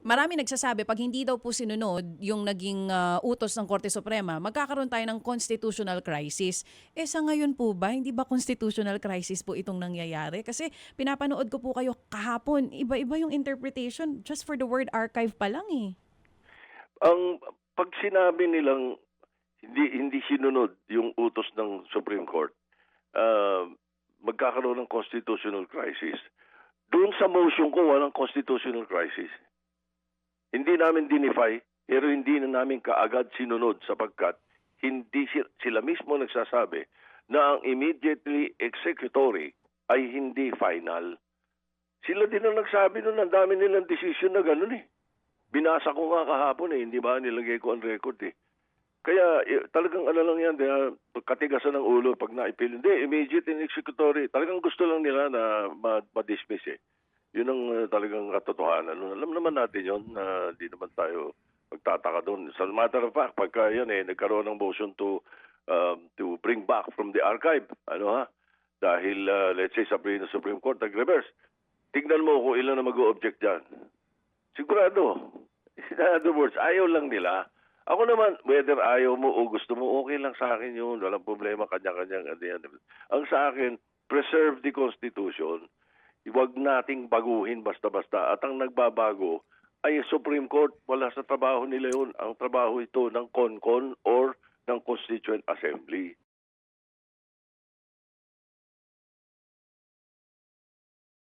marami nagsasabi pag hindi daw po sinunod yung naging utos ng Korte Suprema, magkakaroon tayo ng constitutional crisis. Sa ngayon po ba, hindi ba constitutional crisis po itong nangyayari? Kasi pinapanood ko po kayo kahapon, iba-iba yung interpretation just for the word archive pa lang eh. Ang pag sinabi nilang hindi sinunod yung utos ng Supreme Court, ah, magkakaroon ng constitutional crisis. Doon sa motion ko, walang constitutional crisis. Hindi namin dinify, pero hindi na namin kaagad sinunod sapagkat hindi sila mismo nagsasabi na ang immediately executory ay hindi final. Sila din ang nagsabi nun, ang dami nilang decision na gano'n eh. Binasa ko nga kahapon eh, hindi ba nilagay ko ang record eh. Kaya talagang ano lang yan, katigasan ng ulo pag naipil. Hindi, immediate and executory. Talagang gusto lang nila na ma-dismiss eh. Yun ang talagang katotohanan. Alam naman natin yun na di naman tayo magtataka doon. Sa matter of fact, pagka yan eh, nagkaroon ng motion to bring back from the archive, dahil let's say sabihin ng Supreme Court, nag-reverse. Tignan mo kung ilan na mag-o-object dyan. Sigurado. In other words, ayaw lang nila. Ako naman, whether ayaw mo o gusto mo, okay lang sa akin yun. Walang problema, kanya-kanyang. Ang sa akin, preserve the Constitution. Huwag nating baguhin basta-basta. At ang nagbabago ay Supreme Court. Wala sa trabaho nila yun. Ang trabaho ito ng CONCON or ng Constituent Assembly.